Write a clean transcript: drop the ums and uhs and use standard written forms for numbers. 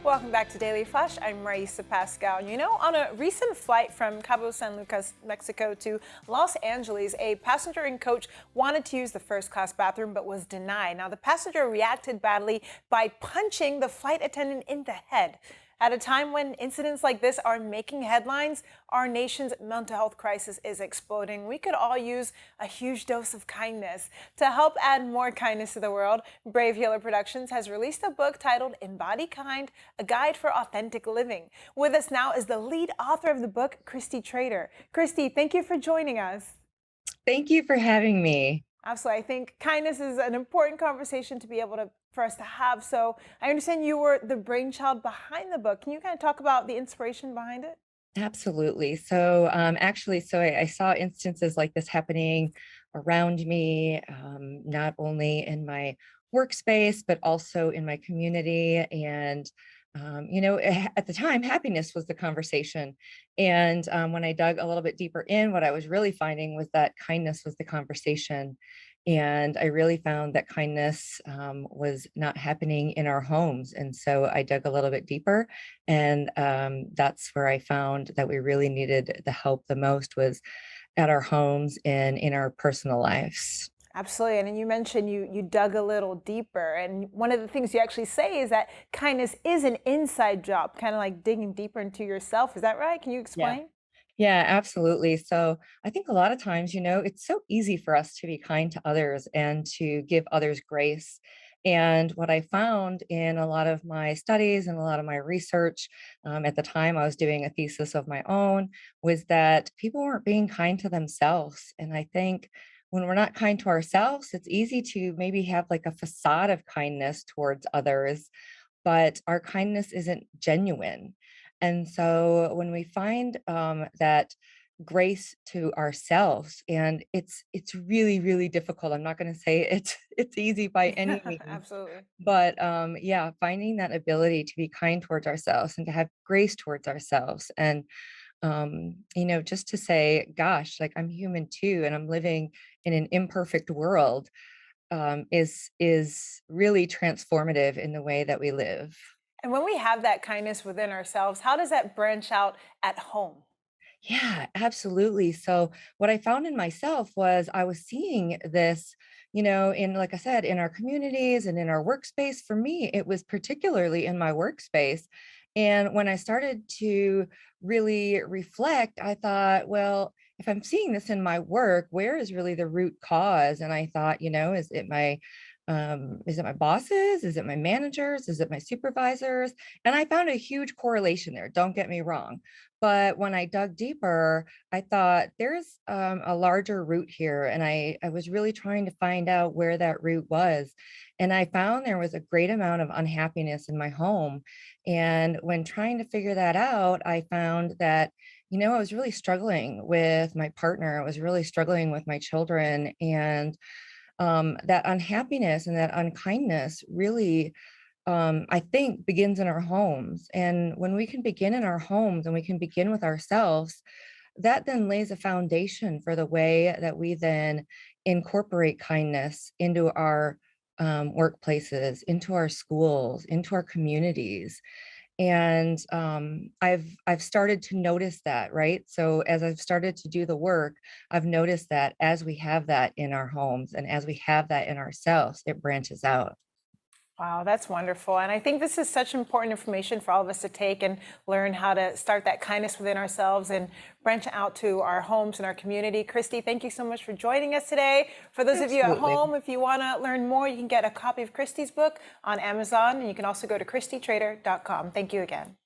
Welcome back to Daily Flash. I'm Riesa, Pascal. You know, on a recent flight from Cabo San Lucas, Mexico to Los Angeles, a passenger and coach wanted to use the first-class bathroom but was denied. Now, the passenger reacted badly by punching the flight attendant in the head. At a time when incidents like this are making headlines, our nation's mental health crisis is exploding. We could all use a huge dose of kindness. To help add more kindness to the world, Brave Healer Productions has released a book titled Embody Kind, a guide for authentic living. With us now is the lead author of the book, Kristi. Kristi, thank you for joining us. Thank you for having me. Absolutely. I think kindness is an important conversation to be able to for us to have. So I understand you were the brainchild behind the book. Can you kind of talk about the inspiration behind it? Absolutely. So I saw instances like this happening around me, not only in my workspace, but also in my community. And, at the time, happiness was the conversation. And when I dug a little bit deeper in, what I was really finding was that kindness was the conversation. And I really found that kindness was not happening in our homes. And so I dug a little bit deeper, and that's where I found that we really needed the help the most was at our homes and in our personal lives. Absolutely. And then you mentioned you dug a little deeper. And one of the things you actually say is that kindness is an inside job, kind of like digging deeper into yourself. Is that right? Can you Yeah. explain? Yeah, absolutely. So I think a lot of times, it's so easy for us to be kind to others and to give others grace. And what I found in a lot of my studies and a lot of my research, at the time I was doing a thesis of my own, was that people weren't being kind to themselves. And I think when we're not kind to ourselves, it's easy to maybe have like a facade of kindness towards others, but our kindness isn't genuine. And so when we find that grace to ourselves, and it's really really difficult. I'm not going to say it's easy by any means, Absolutely. but yeah, finding that ability to be kind towards ourselves and to have grace towards ourselves, and just to say, gosh, like I'm human too, and I'm living in an imperfect world, is really transformative in the way that we live. And when we have that kindness within ourselves, how does that branch out at home? Yeah, absolutely. So what I found in myself was I was seeing this, in, like I said, in our communities and in our workspace. For me, it was particularly in my workspace. And when I started to really reflect, I thought, well, if I'm seeing this in my work, where is really the root cause? And I thought, is it my bosses? Is it my managers? Is it my supervisors? And I found a huge correlation there. Don't get me wrong. But when I dug deeper, I thought there's a larger root here. And I was really trying to find out where that root was. And I found there was a great amount of unhappiness in my home. And when trying to figure that out, I found that, I was really struggling with my partner. I was really struggling with my children. And that unhappiness and that unkindness really, I think, begins in our homes. And when we can begin in our homes and we can begin with ourselves, that then lays a foundation for the way that we then incorporate kindness into our workplaces, into our schools, into our communities. And I've started to notice that, right? So as I've started to do the work, I've noticed that as we have that in our homes and as we have that in ourselves, it branches out. Wow, that's wonderful. And I think this is such important information for all of us to take and learn how to start that kindness within ourselves and branch out to our homes and our community. Kristi, thank you so much for joining us today. For those of you at Absolutely. home, if you want to learn more, you can get a copy of Kristi's book on Amazon, and you can also go to kristitrader.com. Thank you again.